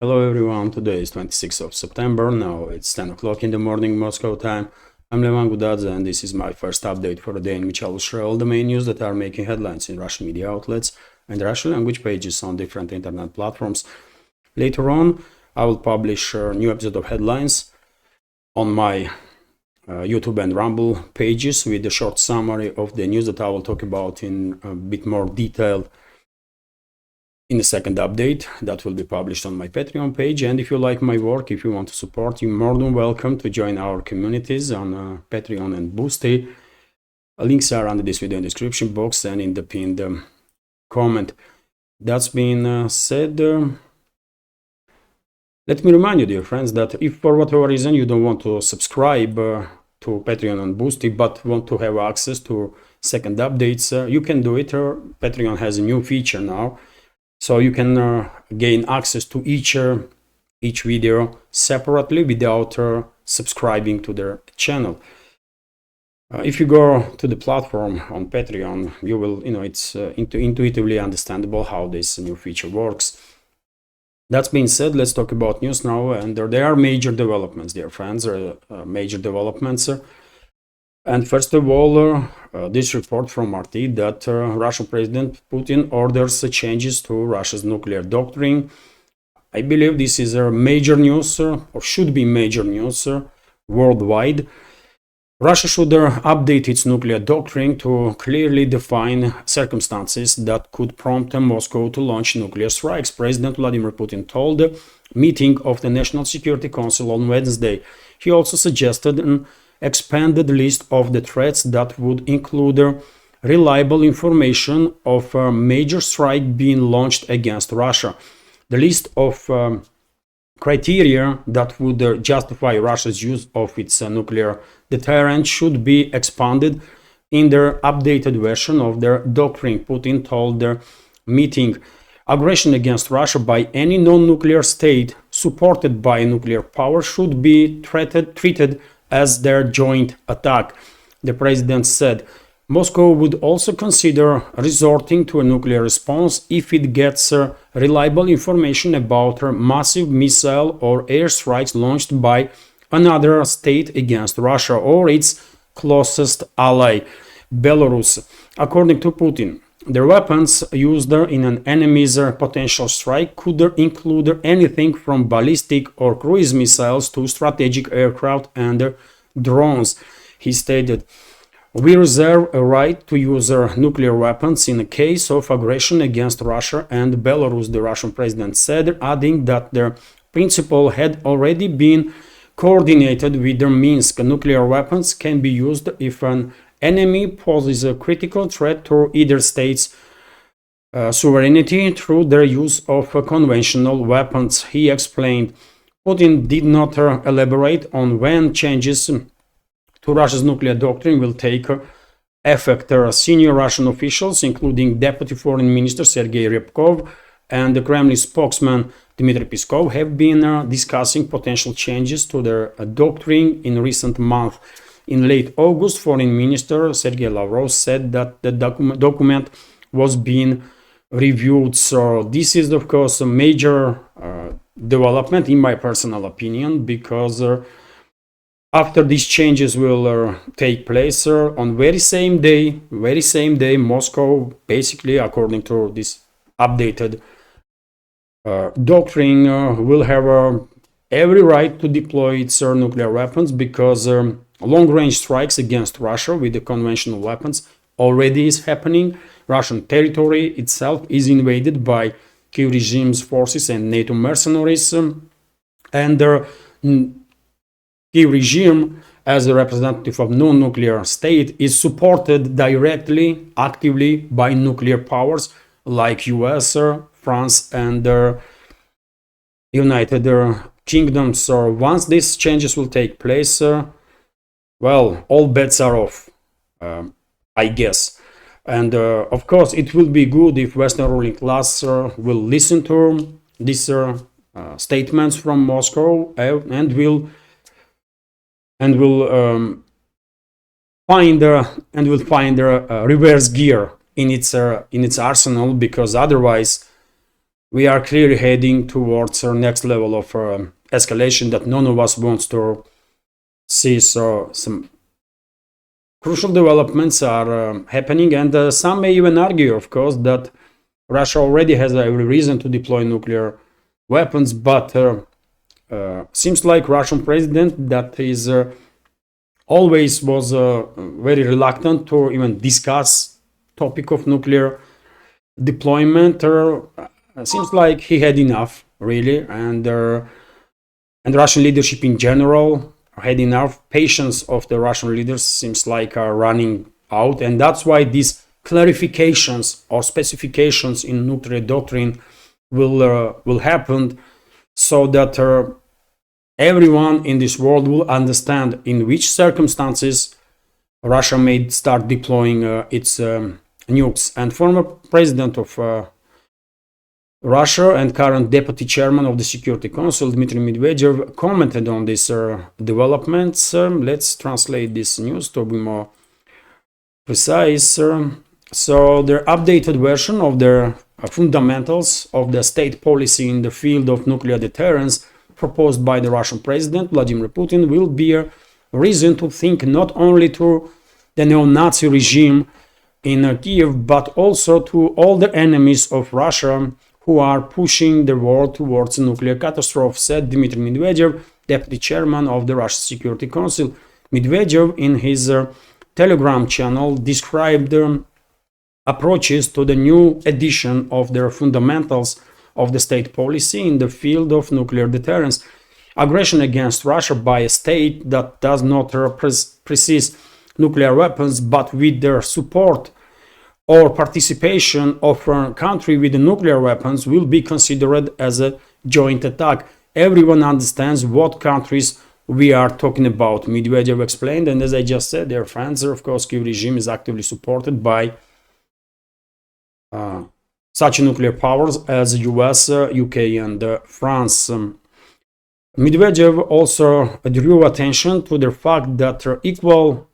Hello everyone, today is 26th of September, now it's 10 o'clock in the morning Moscow time. I'm Levan, and this is my first update for the day in which I will share all the main news that are making headlines in Russian media outlets and Russian language pages on different internet platforms. Later on, I will publish a new episode of headlines on my YouTube and Rumble pages with a short summary of the news that I will talk about in a bit more detail in the second update that will be published on my Patreon page. And if you like my work, if you want to support, you're more than welcome to join our communities on Patreon and Boosty. Links are under this video in the description box and in the pinned comment. That's been said. Let me remind you, dear friends, that if for whatever reason you don't want to subscribe to Patreon and Boosty but want to have access to second updates, you can do it. Patreon has a new feature now. So you can gain access to each video separately without subscribing to their channel. If you go to the platform on Patreon, you will, it's intuitively understandable how this new feature works. That's being said, let's talk about news now. And there are major developments, dear friends, major developments. And first of all, this report from RT that Russian President Putin orders changes to Russia's nuclear doctrine. I believe this is a major news, or should be major news worldwide. Russia should update its nuclear doctrine to clearly define circumstances that could prompt Moscow to launch nuclear strikes, President Vladimir Putin told the meeting of the National Security Council on Wednesday. He also suggested an expanded list of the threats that would include reliable information of a major strike being launched against Russia. The list of criteria that would justify Russia's use of its nuclear deterrent should be expanded in their updated version of their doctrine, Putin told the meeting. Aggression against Russia by any non-nuclear state supported by a nuclear power should be treated as their joint attack, the president said. Moscow would also consider resorting to a nuclear response if it gets reliable information about massive missile or air strikes launched by another state against Russia or its closest ally, Belarus. According to Putin, the weapons used in an enemy's potential strike could include anything from ballistic or cruise missiles to strategic aircraft and drones. He stated, "We reserve a right to use nuclear weapons in a case of aggression against Russia and Belarus," the Russian president said, adding that their principle had already been coordinated with the Minsk. Nuclear weapons can be used if an enemy poses a critical threat to either state's sovereignty through their use of conventional weapons, he explained. Putin did not elaborate on when changes to Russia's nuclear doctrine will take effect. Senior Russian officials, including Deputy Foreign Minister Sergei Ryabkov and the Kremlin spokesman Dmitry Peskov, have been discussing potential changes to their doctrine in recent months. In late August, Foreign Minister Sergei Lavrov said that the document was being reviewed. So this is, of course, a major development, in my personal opinion, because after these changes will take place on very same day, Moscow, basically, according to this updated doctrine, will have every right to deploy its nuclear weapons, because long-range strikes against Russia with the conventional weapons already is happening. Russian territory itself is invaded by Kiev regime's forces and NATO mercenaries, and the Kiev regime, as a representative of non-nuclear state, is supported directly, actively by nuclear powers like US, France, and United Kingdom. So once these changes will take place, well, all bets are off, I guess. And of course, it will be good if Western ruling class will listen to these statements from Moscow and will find reverse gear in its arsenal, because otherwise we are clearly heading towards our next level of escalation that none of us wants to see. So some crucial developments are happening, and some may even argue, of course, that Russia already has every reason to deploy nuclear weapons, but seems like Russian president that is always was very reluctant to even discuss topic of nuclear deployment. Seems like he had enough, really, and Russian leadership in general had enough. Patience of the Russian leaders seems like are running out, and that's why these clarifications or specifications in nuclear doctrine will happen, so that everyone in this world will understand in which circumstances Russia may start deploying its nukes. And former president of Russia and current deputy chairman of the Security Council, Dmitry Medvedev, commented on these developments. Let's translate this news to be more precise. So their updated version of the fundamentals of the state policy in the field of nuclear deterrence proposed by the Russian president Vladimir Putin will be a reason to think not only to the neo-Nazi regime in Kiev, but also to all the enemies of Russia who are pushing the world towards a nuclear catastrophe, said Dmitry Medvedev, deputy chairman of the Russian Security Council. Medvedev, in his Telegram channel, described approaches to the new edition of their fundamentals of the state policy in the field of nuclear deterrence. Aggression against Russia by a state that does not possess nuclear weapons, but with their support or participation of a country with nuclear weapons, will be considered as a joint attack. Everyone understands what countries we are talking about, Medvedev explained. And as I just said, their friends, of course, Kiev regime is actively supported by such nuclear powers as US, UK, and France. Medvedev also drew attention to the fact that equal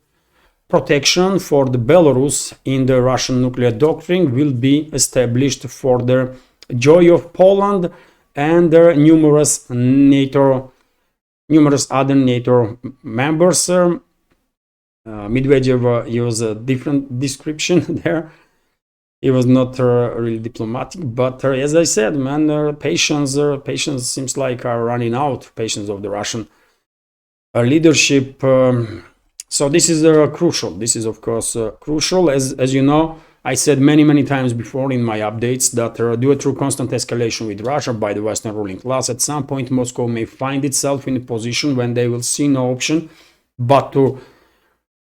protection for the Belarus in the Russian nuclear doctrine will be established for the joy of Poland and numerous other NATO members. Medvedev used a different description there. He was not really diplomatic, but as I said, man, patience seems like are running out. Patience of the Russian leadership. So this is crucial. This is, of course, crucial. As you know, I said many times before in my updates that due to constant escalation with Russia by the Western ruling class, at some point Moscow may find itself in a position when they will see no option but to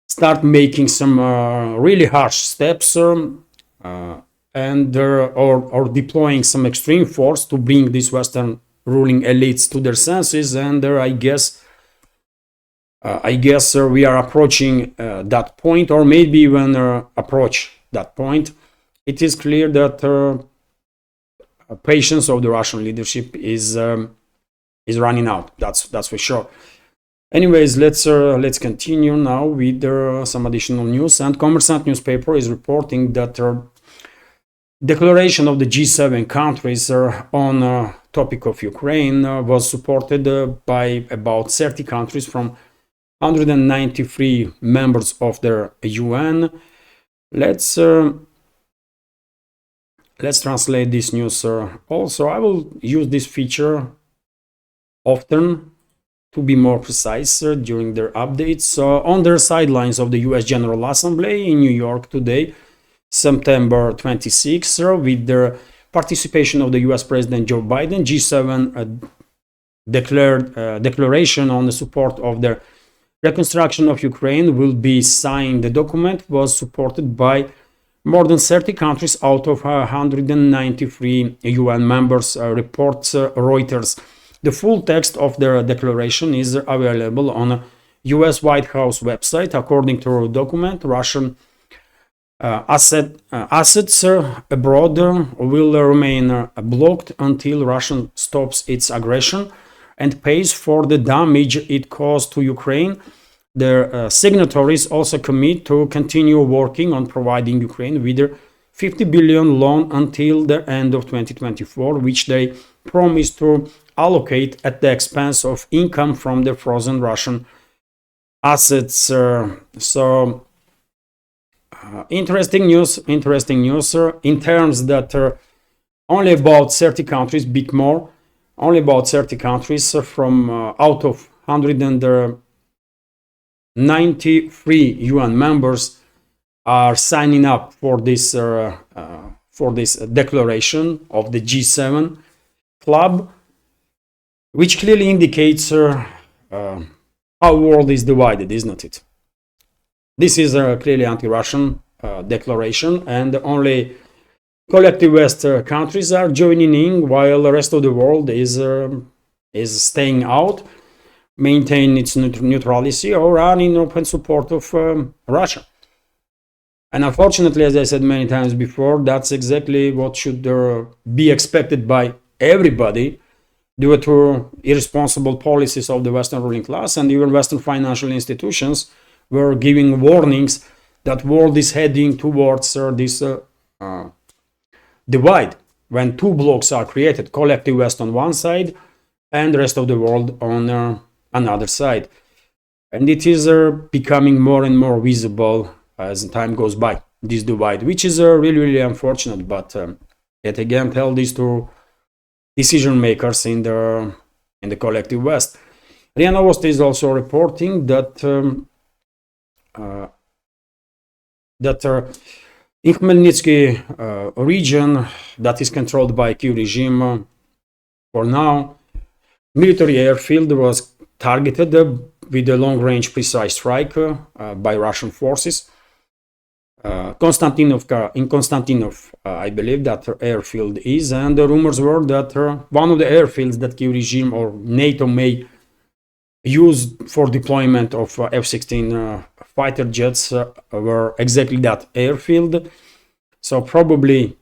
start making some really harsh steps and or deploying some extreme force to bring these Western ruling elites to their senses. And I guess we are approaching that point, or maybe even approach that point. It is clear that patience of the Russian leadership is running out. That's for sure. Anyways, let's continue now with some additional news. And Kommersant newspaper is reporting that declaration of the G7 countries on topic of Ukraine was supported by about 30 countries from 193 members of the UN. Let's translate this news. Also, I will use this feature often to be more precise during their updates. On their sidelines of the US General Assembly in New York today, September 26, with the participation of the US President Joe Biden, G7 declaration on the support of the reconstruction of Ukraine will be signed. The document was supported by more than 30 countries out of 193 UN members, reports Reuters. The full text of the declaration is available on US White House website. According to the document, Russian assets abroad will remain blocked until Russia stops its aggression and pays for the damage it caused to Ukraine. The signatories also commit to continue working on providing Ukraine with 50 billion loan until the end of 2024, which they promised to allocate at the expense of income from the frozen Russian assets. Interesting news in terms that only about 30 countries, bit more, only about 30 countries from out of 193 UN members are signing up for this declaration of the G7 club, which clearly indicates how world is divided, isn't it? This is a clearly anti-Russian declaration, and only collective West countries are joining in, while the rest of the world is staying out, maintain its neutrality, or are in open support of Russia. And unfortunately, as I said many times before, that's exactly what should be expected by everybody due to irresponsible policies of the Western ruling class, and even Western financial institutions were giving warnings that world is heading towards this divide, when two blocks are created, collective West on one side and the rest of the world on another side. And it is becoming more and more visible as time goes by, this divide, which is really, really unfortunate. But yet again, tell this to decision makers in the collective West. RIA Novosti is also reporting that in Khmelnytsky region that is controlled by Kyiv regime for now, military airfield was targeted with a long-range precise strike by Russian forces. In Konstantinov, I believe that airfield is, and the rumors were that one of the airfields that Kyiv regime or NATO may use for deployment of F-16 fighter jets were exactly that airfield. So probably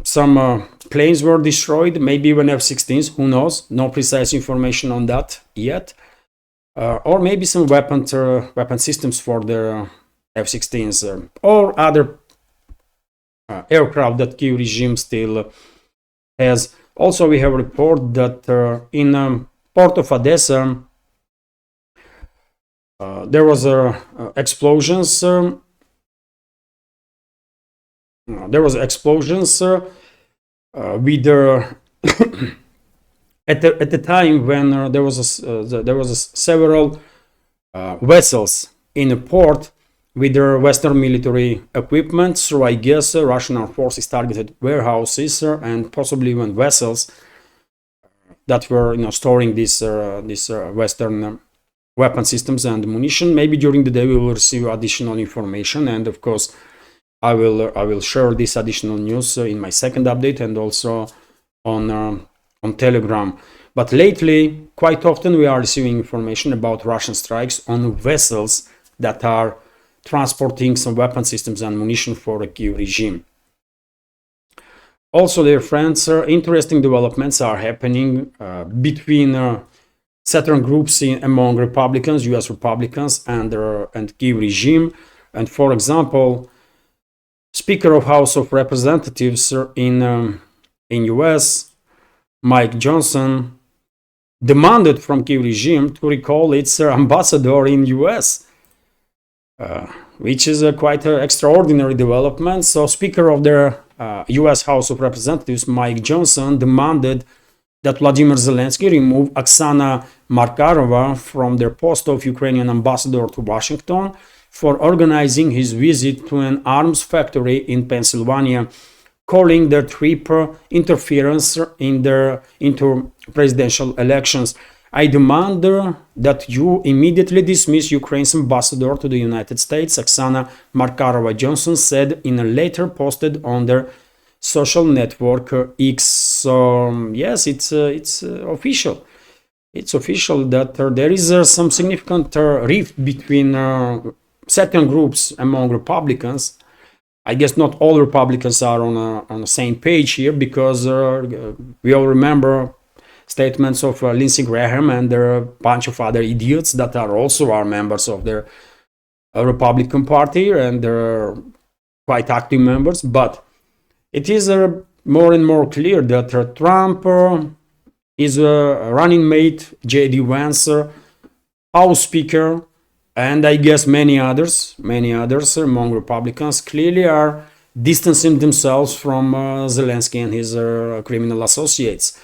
some planes were destroyed, maybe even F-16s, who knows? No precise information on that yet. Or maybe some weapon systems for the F-16s or other aircraft that Kyiv regime still has. Also, we have a report that in port of Odessa there was explosions. There was explosions with at the time when there was several vessels in a port with their Western military equipment. So I guess Russian armed forces targeted warehouses and possibly even vessels that were storing this Western weapon systems and munition. Maybe during the day we will receive additional information, and of course I will share this additional news in my second update and also on Telegram. But lately, quite often we are receiving information about Russian strikes on vessels that are transporting some weapon systems and munition for the Kyiv regime. Also, dear friends, interesting developments are happening between certain groups among Republicans, US Republicans, and Kyiv regime. And for example, Speaker of House of Representatives in US, Mike Johnson, demanded from Kyiv regime to recall its ambassador in US, which is quite an extraordinary development. So Speaker of the US House of Representatives, Mike Johnson, demanded that Vladimir Zelensky remove Oksana Markarova from their post of Ukrainian ambassador to Washington for organizing his visit to an arms factory in Pennsylvania, calling the trip interference into presidential elections. I demand that you immediately dismiss Ukraine's ambassador to the United States, Oksana Markarova, Johnson said in a letter posted on their social network X. So yes, it's official. It's official that there is some significant rift between certain groups among Republicans. I guess not all Republicans are on the same page here, because we all remember statements of Lindsey Graham and there are a bunch of other idiots that are also members of the Republican Party, and quite active members, but it is more and more clear that Trump is running mate, J.D. Vance, House Speaker, and I guess many others among Republicans clearly are distancing themselves from Zelensky and his criminal associates.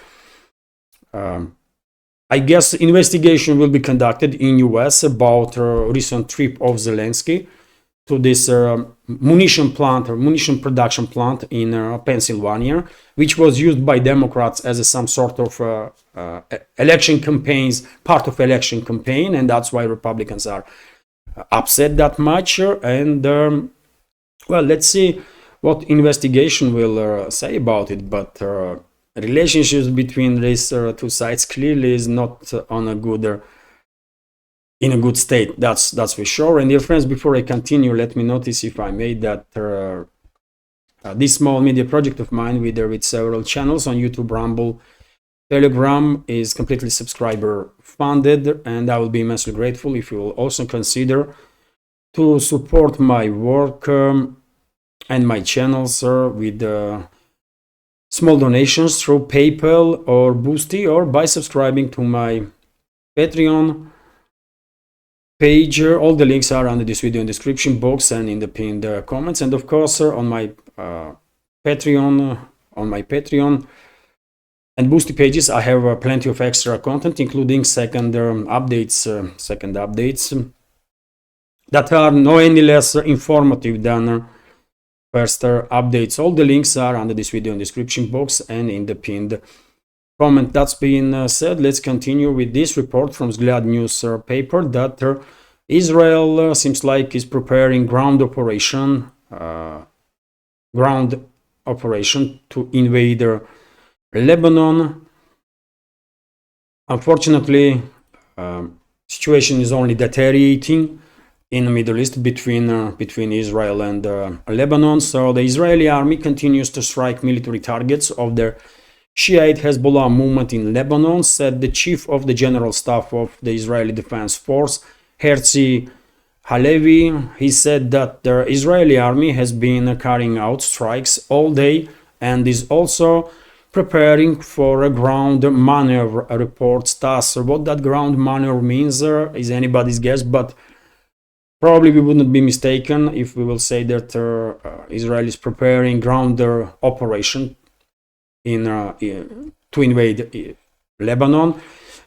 I guess investigation will be conducted in US about recent trip of Zelensky to this munition production plant in Pennsylvania, which was used by Democrats as some sort of election campaigns, part of election campaign, and that's why Republicans are upset that much. And well, let's see what investigation will say about it, but relationships between these two sides clearly is not on a good in a good state, that's for sure. And dear friends, before I continue, let me notice, if I may, that this small media project of mine with several channels on YouTube, Rumble, Telegram is completely subscriber funded, and I will be immensely grateful if you will also consider to support my work and my channels with small donations through PayPal or Boosty, or by subscribing to my Patreon page. All the links are under this video in the description box and in the pinned comments, and of course on my Patreon and Boosty pages I have plenty of extra content, including second updates that are no any less informative than first updates. All the links are under this video in the description box and in the pinned comment. That's been said, let's continue with this report from Zglad News paper that Israel seems like is preparing ground operation to invade Lebanon. Unfortunately, situation is only deteriorating in the Middle East between Israel and Lebanon. So the Israeli army continues to strike military targets of their Shiite Hezbollah movement in Lebanon, said the chief of the general staff of the Israeli Defense Force, Herzi Halevi. He said that the Israeli army has been carrying out strikes all day and is also preparing for a ground maneuver, reports TASS. What that ground maneuver means is anybody's guess, but probably we wouldn't be mistaken if we will say that Israel is preparing ground operation to invade Lebanon.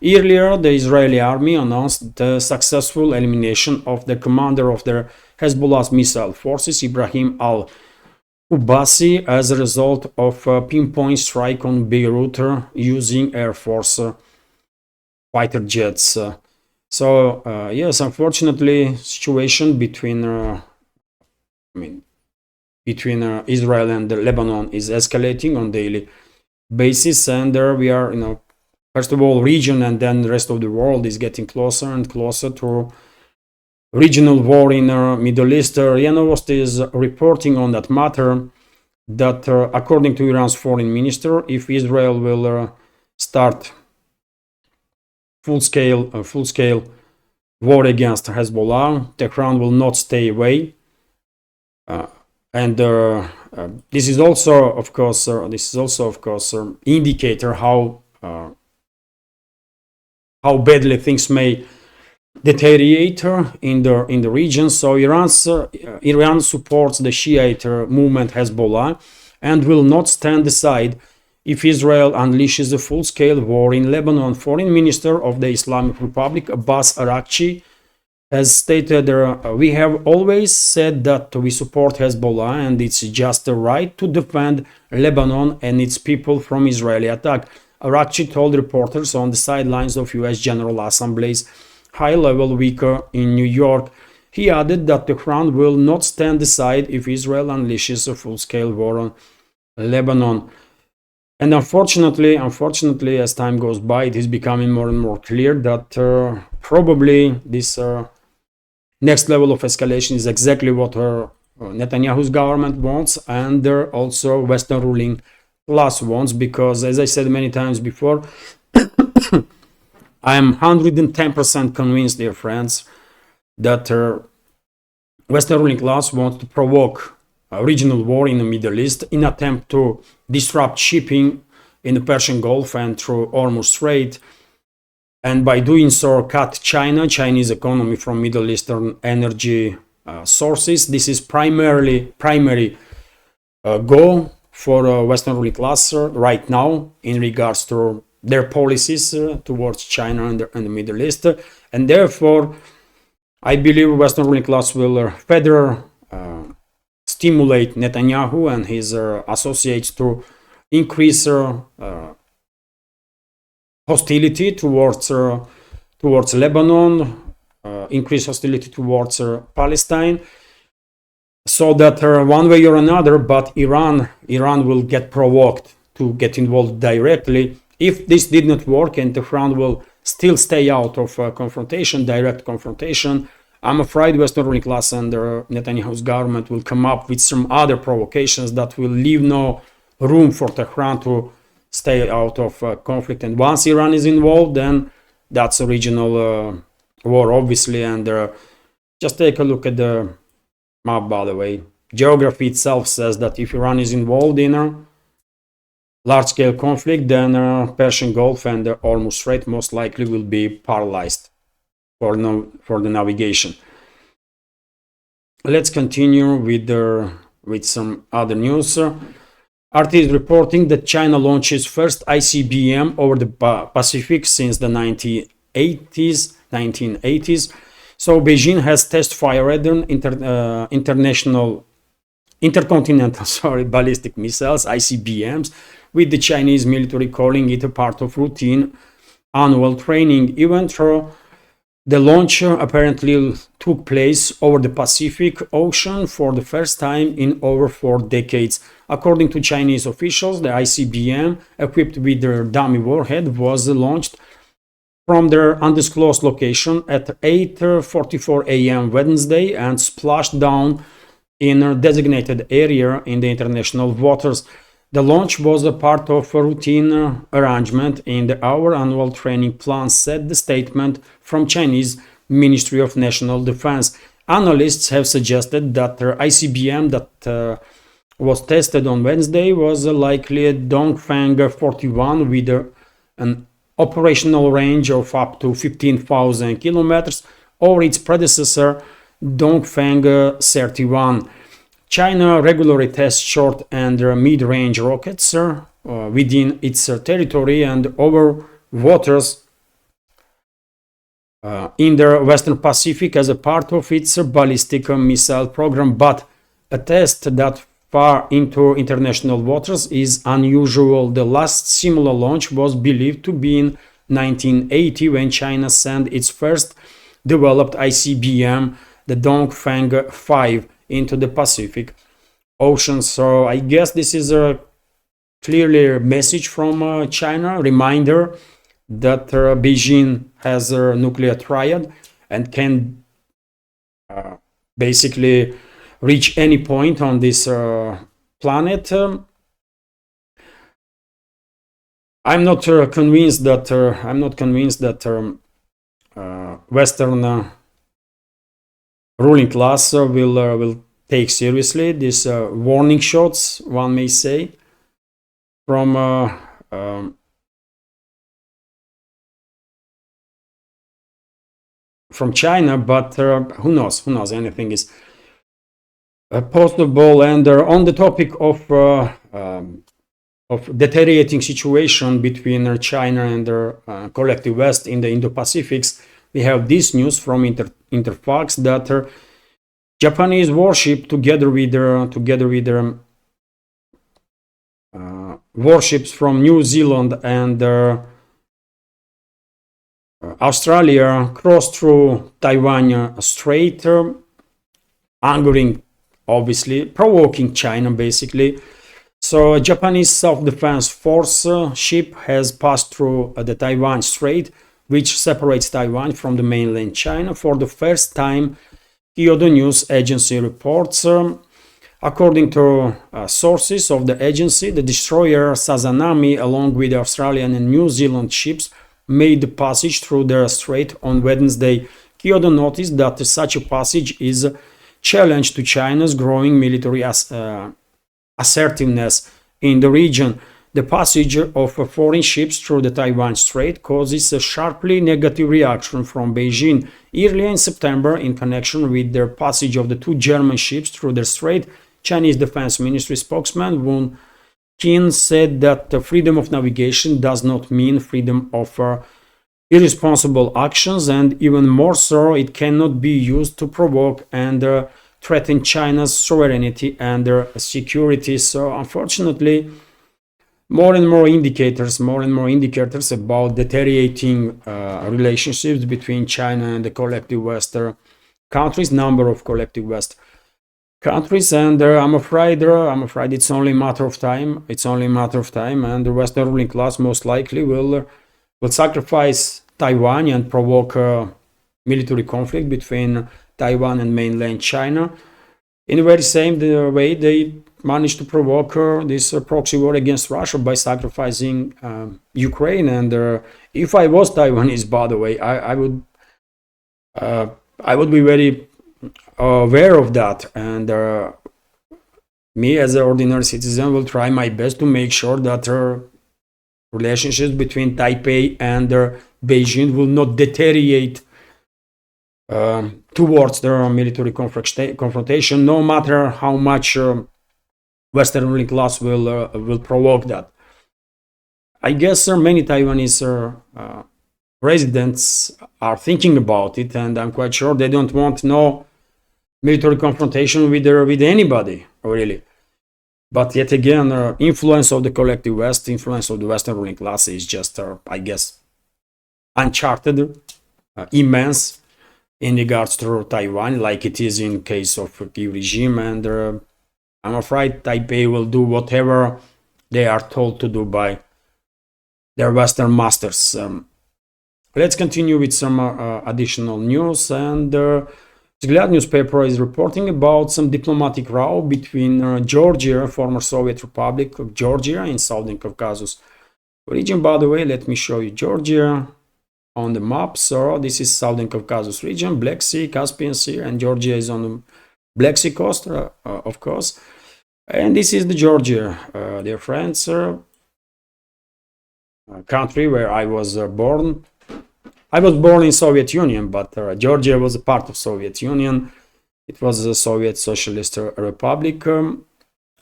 Earlier, the Israeli army announced the successful elimination of the commander of their Hezbollah's missile forces, Ibrahim al-Ubasi, as a result of a pinpoint strike on Beirut using Air Force fighter jets. So yes, unfortunately, situation between Israel and Lebanon is escalating on daily basis, and there we are, first of all, region and then the rest of the world is getting closer and closer to regional war in Middle East. RIA Novosti is reporting on that matter that according to Iran's foreign minister, if Israel will start full-scale war against Hezbollah, Tehran will not stay away. And this is also, of course, indicator how badly things may deteriorate in the region. So Iran supports the Shiite movement Hezbollah and will not stand aside if Israel unleashes a full-scale war in Lebanon. Foreign Minister of the Islamic Republic Abbas Araghchi has stated, we have always said that we support Hezbollah and it's just a right to defend Lebanon and its people from Israeli attack. Araghchi told reporters on the sidelines of US General Assembly's high-level week in New York. He added that Tehran will not stand aside if Israel unleashes a full-scale war on Lebanon. And unfortunately, as time goes by, it is becoming more and more clear that probably this next level of escalation is exactly what Netanyahu's government wants, and also Western ruling class wants, because, as I said many times before, I am 110% convinced, dear friends, that Western ruling class wants to provoke regional war in the Middle East in attempt to disrupt shipping in the Persian Gulf and through Hormuz Strait, and by doing so cut Chinese economy from Middle Eastern energy sources. This is primary goal for Western ruling class right now in regards to their policies towards China and the Middle East, and therefore I believe Western ruling class will further stimulate Netanyahu and his associates to increase hostility towards Lebanon, increase hostility towards Palestine, so that one way or another, but Iran will get provoked to get involved directly. If this did not work and Tehran will still stay out of direct confrontation, I'm afraid Western ruling class and Netanyahu's government will come up with some other provocations that will leave no room for Tehran to stay out of conflict. And once Iran is involved, then that's a regional war, obviously. And just take a look at the map, by the way. Geography itself says that if Iran is involved in a large-scale conflict, then Persian Gulf and the Hormuz Strait most likely will be paralyzed for the navigation. Let's continue with some other news. RT is reporting that China launches first ICBM over the Pacific since the 1980s. So Beijing has test-fired intercontinental ballistic missiles, ICBMs, with the Chinese military calling it a part of routine annual training event. The launch apparently took place over the Pacific Ocean for the first time in over 4 decades. According to Chinese officials, the ICBM, equipped with their dummy warhead, was launched from their undisclosed location at 8:44 a.m. Wednesday and splashed down in a designated area in the international waters. The launch was a part of a routine arrangement in our annual training plan, said the statement from Chinese Ministry of National Defense. Analysts have suggested that the ICBM that was tested on Wednesday was likely a Dongfang 41 with an operational range of up to 15,000 kilometers, or its predecessor Dongfang 31. China regularly tests short and mid-range rockets within its territory and over waters in the Western Pacific as a part of its ballistic missile program, but a test that far into international waters is unusual. The last similar launch was believed to be in 1980 when China sent its first developed ICBM, the Dongfang 5, into the Pacific Ocean. So I guess this is a clearly message from China, reminder that Beijing has a nuclear triad and can basically reach any point on this planet. I'm not convinced that Western ruling class will take seriously these warning shots, one may say, from China, but who knows? Anything is possible. And on the topic of deteriorating situation between China and the collective West in the Indo-Pacifics, we have this news from Interfax that Japanese warship together with warships from New Zealand and Australia crossed through Taiwan Strait, angering, obviously, provoking China basically. So a Japanese self-defense force ship has passed through the Taiwan Strait, which separates Taiwan from the mainland China for the first time, Kyodo News Agency reports. According to sources of the agency, the destroyer Sazanami, along with Australian and New Zealand ships, made the passage through the strait on Wednesday. Kyodo noticed that such a passage is challenge to China's growing military assertiveness in the region. The passage of foreign ships through the Taiwan Strait causes a sharply negative reaction from Beijing. Earlier in September, in connection with the passage of the 2 German ships through the strait, Chinese Defense Ministry spokesman Wang Qin said that freedom of navigation does not mean freedom of irresponsible actions, and even more so, it cannot be used to provoke and threaten China's sovereignty and security. So unfortunately, more and more indicators about deteriorating relationships between China and the collective Western countries, number of collective West countries, and I'm afraid it's only a matter of time. And the Western ruling class most likely will sacrifice Taiwan and provoke a military conflict between Taiwan and mainland China. In the very same way they managed to provoke this proxy war against Russia by sacrificing Ukraine. And if I was Taiwanese, by the way, I would be very aware of that, and me as an ordinary citizen will try my best to make sure that relationships between Taipei and Beijing will not deteriorate towards the military confrontation, no matter how much Western ruling class will provoke that. I guess many Taiwanese residents are thinking about it, and I'm quite sure they don't want no military confrontation with anybody, really. But yet again, influence of the collective West, influence of the Western ruling class is just, I guess, uncharted, immense in regards to Taiwan, like it is in case of the regime. And I'm afraid Taipei will do whatever they are told to do by their Western masters. Let's continue with some additional news. And Vzгляд newspaper is reporting about some diplomatic row between Georgia, former Soviet Republic of Georgia, in Southern Caucasus region. By the way, let me show you Georgia on the map. So this is Southern Caucasus region, Black Sea, Caspian Sea, and Georgia is on the Black Sea coast, of course. And this is the Georgia, dear friends, country where I was born. I was born in Soviet Union, but Georgia was a part of Soviet Union. It was a Soviet Socialist Republic,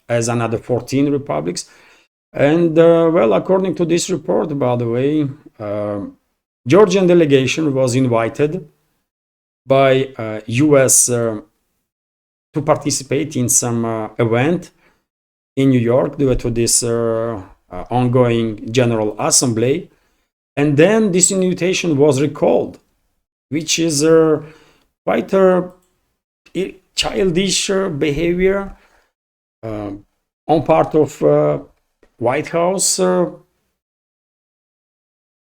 as another 14 republics. And well, according to this report, by the way, Georgian delegation was invited by US to participate in some event in New York due to this ongoing General Assembly. And then this invitation was recalled, which is quite a childish behavior on part of White House.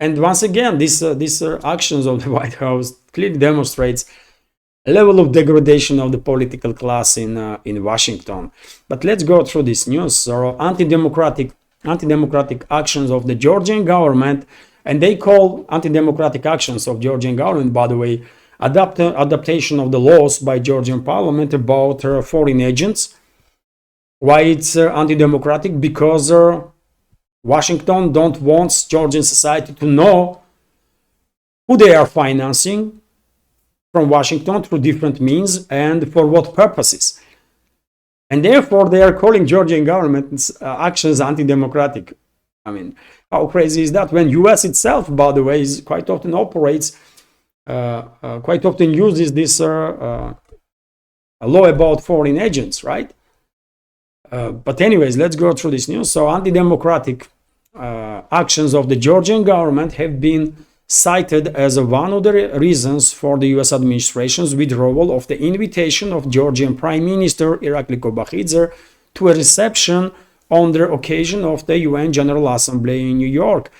And once again, these actions of the White House clearly demonstrates a level of degradation of the political class in Washington. But let's go through this news. So anti-democratic actions of the Georgian government. And they call anti-democratic actions of Georgian government, by the way, adaptation of the laws by Georgian parliament about foreign agents. Why it's anti-democratic? Because Washington don't want Georgian society to know who they are financing from Washington through different means and for what purposes. And therefore, they are calling Georgian government's actions anti-democratic. I mean, how crazy is that? When US itself, by the way, is quite often operates, quite often uses this law about foreign agents, right? But anyways, let's go through this news. So anti-democratic actions of the Georgian government have been cited as one of the reasons for the US administration's withdrawal of the invitation of Georgian Prime Minister Irakli Kobakhidze to a reception on the occasion of the UN General Assembly in New York.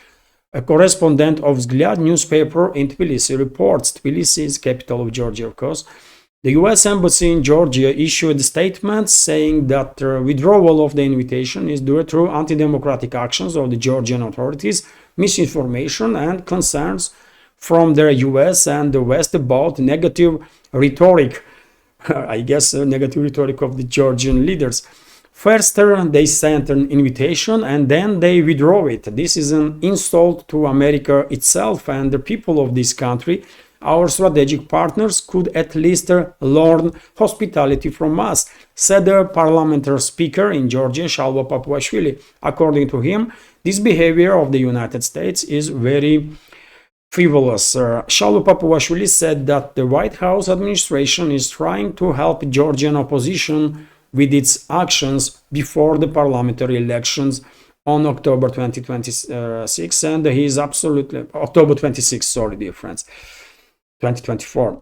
A correspondent of Vzгляд newspaper in Tbilisi reports, Tbilisi is capital of Georgia, of course. The US Embassy in Georgia issued a statement saying that the withdrawal of the invitation is due to anti-democratic actions of the Georgian authorities, misinformation, and concerns from the US and the West about negative rhetoric I guess, negative rhetoric of the Georgian leaders. First, they sent an invitation and then they withdraw it. This is an insult to America itself and the people of this country. Our strategic partners could at least learn hospitality from us, said the parliamentary speaker in Georgia, Shalva Papuashvili. According to him, this behavior of the United States is very frivolous. Shalva Papuashvili said that the White House administration is trying to help Georgian opposition with its actions before the parliamentary elections on October 2026, and he is absolutely October 26, sorry, dear friends, 2024.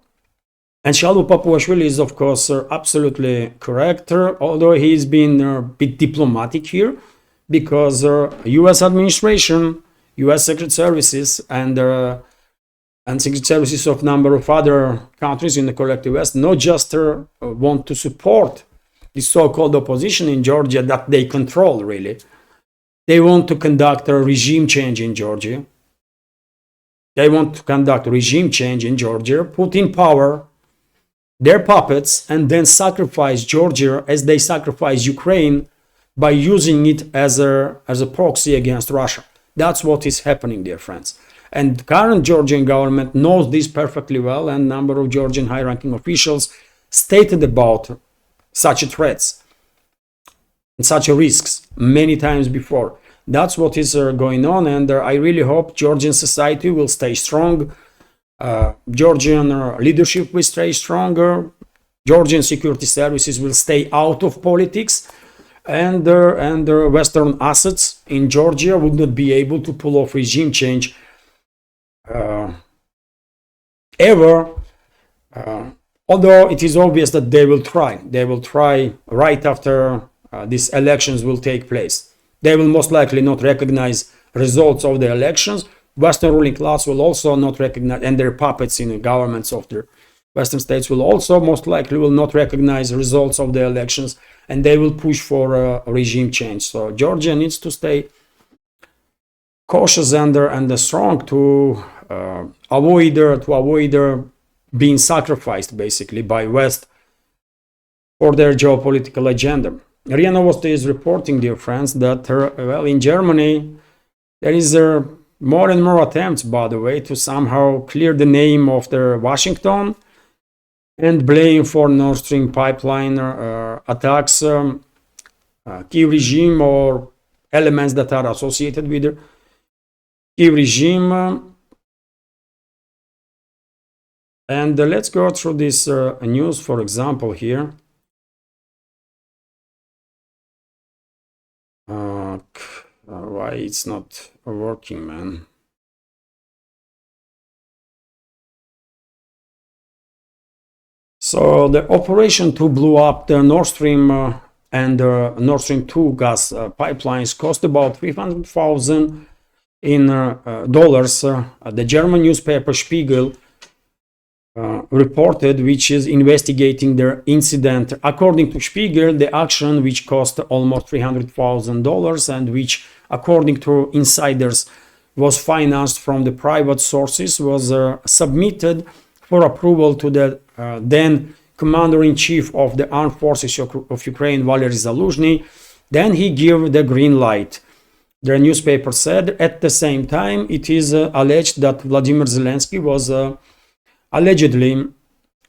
And Shalva Papuashvili is, of course, absolutely correct, although he's been a bit diplomatic here, because U.S. administration, U.S. Secret Services, and Secret Services of number of other countries in the collective West not just want to support the so-called opposition in Georgia that they control, really. They want to conduct a regime change in Georgia. They want to conduct a regime change in Georgia, put in power their puppets, and then sacrifice Georgia as they sacrifice Ukraine by using it as a proxy against Russia. That's what is happening, dear friends. And the current Georgian government knows this perfectly well, and a number of Georgian high-ranking officials stated about such threats and such risks many times before. That's what is going on, and I really hope Georgian society will stay strong, Georgian leadership will stay stronger, Georgian security services will stay out of politics, and Western assets in Georgia would not be able to pull off regime change ever. Although it is obvious that they will try right after these elections will take place. They will most likely not recognize results of the elections. Western ruling class will also not recognize, and their puppets in the governments of the Western states will also most likely will not recognize results of the elections, and they will push for a regime change. So Georgia needs to stay cautious and strong to avoid being sacrificed basically by West for their geopolitical agenda. RIA Novosti is reporting, dear friends, that in Germany there is more and more attempts, by the way, to somehow clear the name of the Washington and blame for Nord Stream pipeline attacks Kiev regime or elements that are associated with the Kiev regime. And let's go through this news, for example, here. Why it's not working, man? So the operation to blow up the Nord Stream and Nord Stream 2 gas pipelines cost about $300,000 in dollars. The German newspaper Spiegel reported, which is investigating the incident. According to Spiegel, the action, which cost almost $300,000 and which, according to insiders, was financed from the private sources, was submitted for approval to the then Commander-in-Chief of the Armed Forces of Ukraine, Valery Zaluzhny. Then he gave the green light. The newspaper said, at the same time, it is alleged that Vladimir Zelensky was allegedly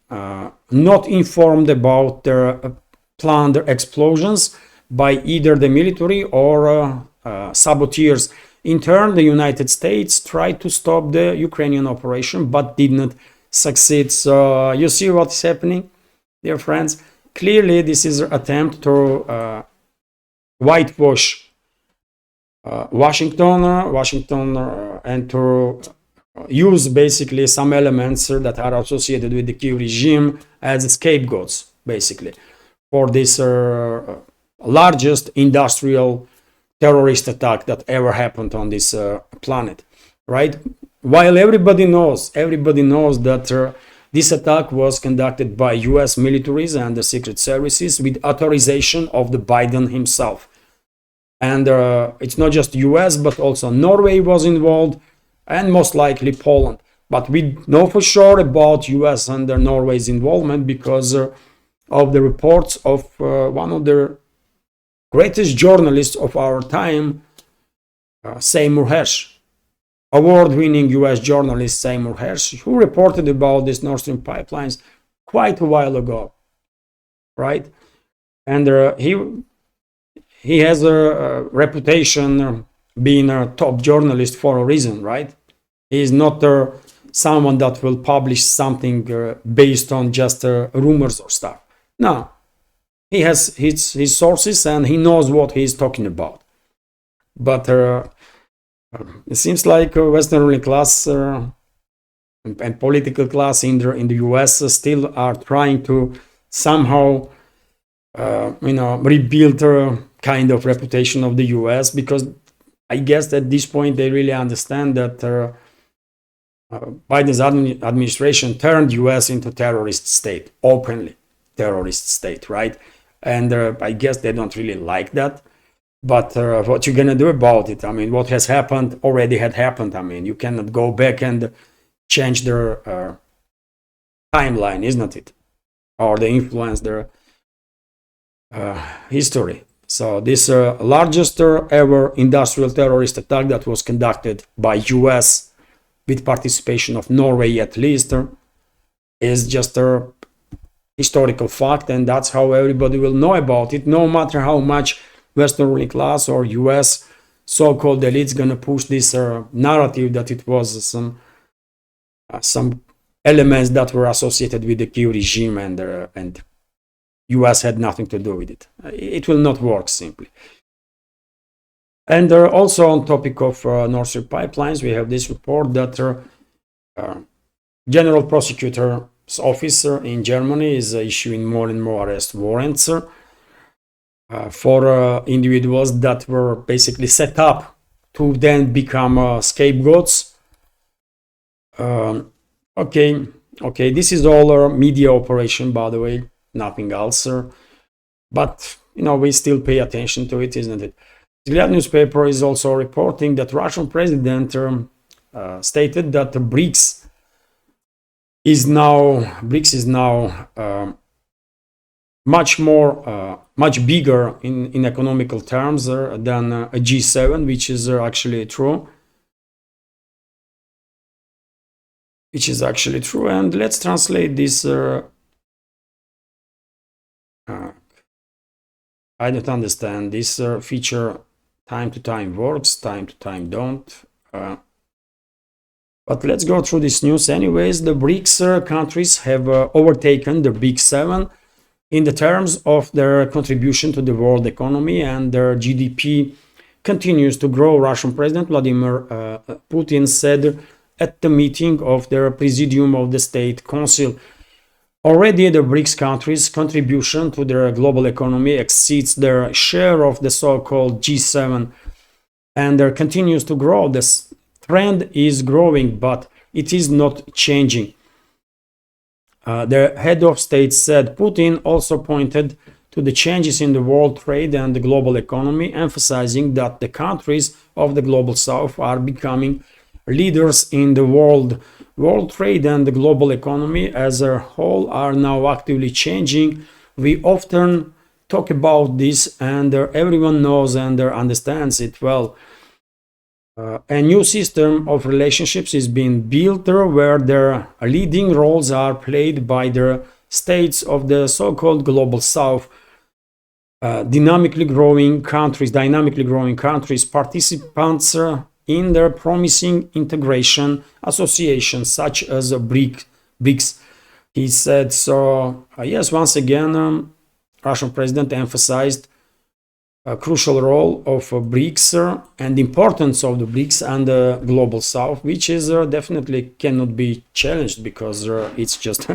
not informed about the planned explosions by either the military or saboteurs. In turn, the United States tried to stop the Ukrainian operation but did not succeed. So you see what's happening, dear friends? Clearly, this is an attempt to whitewash Washington and to use basically some elements that are associated with the Kiev regime as scapegoats, basically, for this largest industrial terrorist attack that ever happened on this planet, right? While everybody knows that this attack was conducted by US militaries and the secret services with authorization of the Biden himself. And it's not just US, but also Norway was involved, and most likely Poland. But we know for sure about US and Norway's involvement because of the reports of one of the greatest journalists of our time, Seymour Hersh, award-winning US journalist Seymour Hersh, who reported about these Nord Stream pipelines quite a while ago, right? And he has a reputation being a top journalist for a reason, right? He is not someone that will publish something based on just rumors or stuff. No, he has his sources and he knows what he is talking about. But it seems like Western ruling class and political class in the US still are trying to somehow rebuild a kind of reputation of the US, because I guess at this point they really understand that Biden's administration turned US into terrorist state, openly terrorist state, right? And I guess they don't really like that. But what you're gonna do about it? I mean, what has happened already had happened. I mean, you cannot go back and change their timeline, isn't it? Or they influence their history. So this largest ever industrial terrorist attack that was conducted by US with participation of Norway at least is just a historical fact, and that's how everybody will know about it, no matter how much Western ruling class or US so-called elites gonna push this narrative that it was some elements that were associated with the Kyiv regime and US had nothing to do with it. It will not work simply. And also on topic of Nord Stream pipelines, we have this report that General Prosecutor's Office in Germany is issuing more and more arrest warrants for individuals that were basically set up to then become scapegoats. Okay, this is all a media operation, by the way, nothing else. But we still pay attention to it, isn't it? The Glad newspaper is also reporting that Russian president stated that the BRICS is now much bigger in economical terms than a G7, which is actually true. And let's translate this. I don't understand this feature. Time to time works, time to time don't. But let's go through this news anyways. The BRICS countries have overtaken the Big Seven in the terms of their contribution to the world economy, and their GDP continues to grow. Russian President Vladimir Putin said at the meeting of the Presidium of the State Council. Already the BRICS countries' contribution to their global economy exceeds their share of the so-called G7, and there continues to grow. This trend is growing, but it is not changing. The head of state said. Putin also pointed to the changes in the world trade and the global economy, emphasizing that the countries of the global south are becoming leaders in the world. World trade and the global economy as a whole are now actively changing. We often talk about this, and everyone knows and understands it well. A new system of relationships is being built where their leading roles are played by the states of the so-called global south. Dynamically growing countries, participants in their promising integration associations such as BRICS, he said. So yes, once again, Russian president emphasized a crucial role of BRICS and the importance of the BRICS and the global south, which is definitely cannot be challenged, because it's just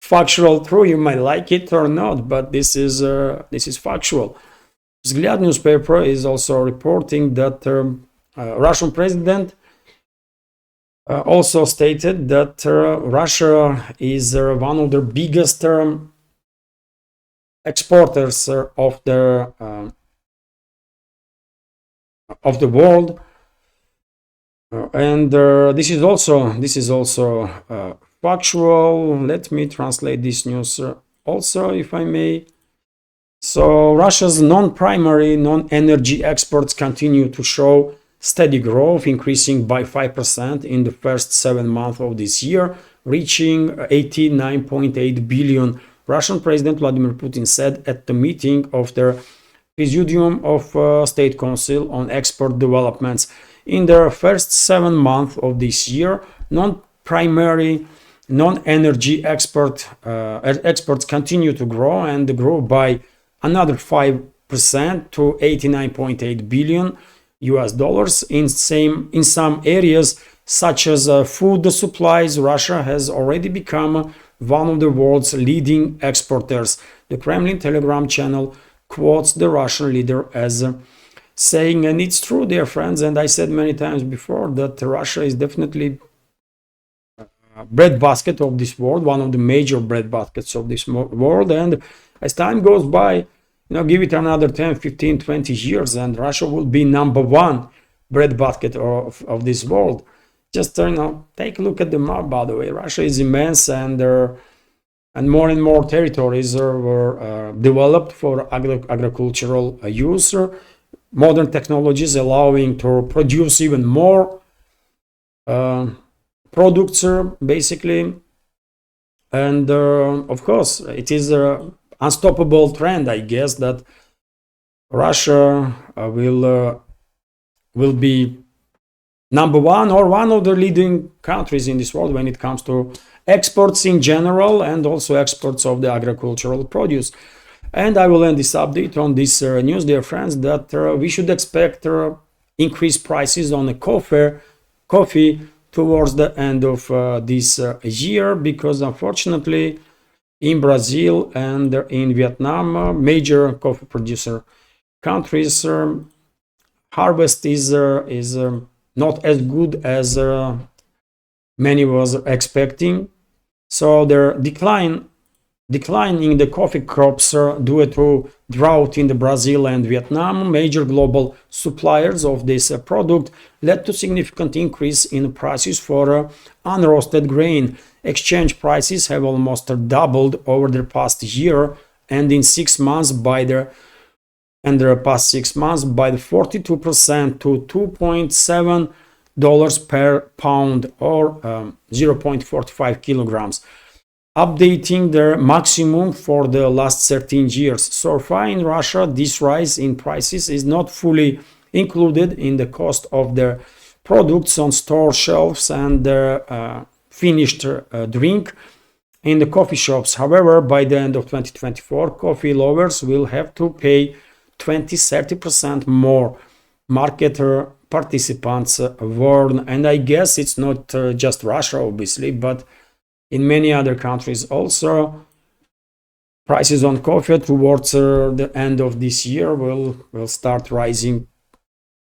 factual true. You might like it or not, but this is factual. Vzгляд newspaper is also reporting that Russian president also stated that Russia is one of the biggest exporters of the world, and this is also factual. Let me translate this news also, if I may. So Russia's non-primary, non-energy exports continue to show steady growth, increasing by 5% in the first 7 months of this year, reaching 89.8 billion. Russian President Vladimir Putin said at the meeting of the Presidium of State Council on Export Developments. In the first 7 months of this year, non-primary, non-energy exports continue to grow and grow by another 5% to 89.8 billion US dollars. In some areas such as food supplies, Russia has already become one of the world's leading exporters. The Kremlin Telegram channel quotes the Russian leader as saying, and it's true, dear friends, and I said many times before that Russia is definitely a breadbasket of this world, one of the major breadbaskets of this world, and as time goes by, give it another 10, 15, 20 years and Russia will be number one breadbasket of this world. Just take a look at the map, by the way. Russia is immense, and more territories were developed for agricultural use. Modern technologies allowing to produce even more products, basically. And of course, it is an unstoppable trend, I guess, that Russia will be number one or one of the leading countries in this world when it comes to exports in general and also exports of the agricultural produce. And I will end this update on this news, dear friends, that we should expect increased prices on the coffee towards the end of this year, because unfortunately in Brazil and in Vietnam, major coffee producer countries, harvest is not as good as many was expecting. So their decline in the coffee crops due to drought in the Brazil and Vietnam, major global suppliers of this product, led to significant increase in prices for unroasted grain. Exchange prices have almost doubled over the past year, and in 6 months by the 42% to $2.7 per pound, or 0.45 kilograms, updating their maximum for the last 13 years. So far in Russia, this rise in prices is not fully included in the cost of their products on store shelves and their finished drink in the coffee shops. However, by the end of 2024, coffee lovers will have to pay 20-30% more, market participants warn. And I guess it's not just Russia, obviously, but in many other countries also, prices on coffee towards the end of this year will start rising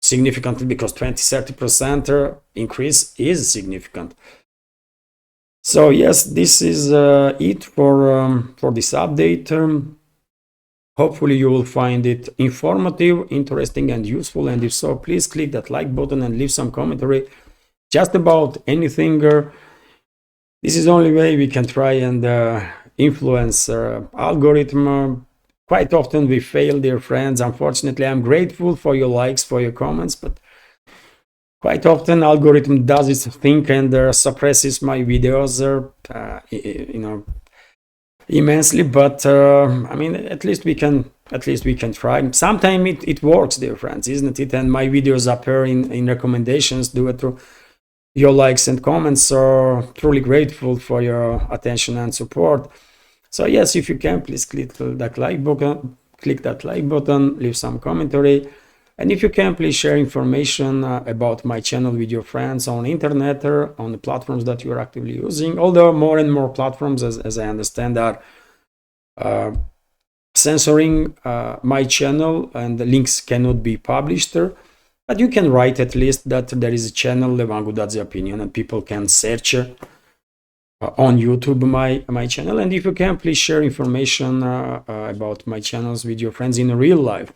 significantly, because 20-30% increase is significant. So yes, this is it for this update. Hopefully you will find it informative, interesting, and useful. And if so, please click that like button and leave some commentary just about anything. This is the only way we can try and influence algorithm. Quite often we fail, dear friends. Unfortunately, I'm grateful for your likes, for your comments, but quite often algorithm does its thing and suppresses my videos, immensely. But I mean, at least we can try. Sometimes it works, dear friends, isn't it? And my videos appear in recommendations due to your likes and comments. So truly grateful for your attention and support. So yes, if you can, please click that like button, leave some commentary, and if you can, please share information about my channel with your friends on internet or on the platforms that you are actively using. Although more and more platforms, as I understand, are censoring my channel and the links cannot be published there. But you can write at least that there is a channel, Levan Gudadze Opinion, and people can search on YouTube my channel. And if you can, please share information about my channels with your friends in real life,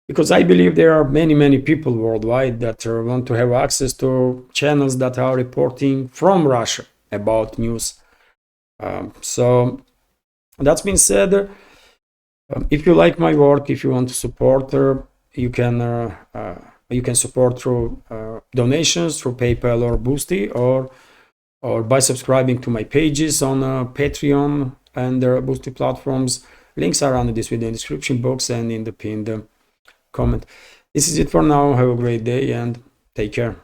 because I believe there are many people worldwide that want to have access to channels that are reporting from Russia about news. So That being said, if you like my work, if you want to support, you can support through donations through PayPal or Boosty, or by subscribing to my pages on Patreon and Boosty platforms. Links are under this video in the description box and in the pinned comment. This is it for now. Have a great day and take care.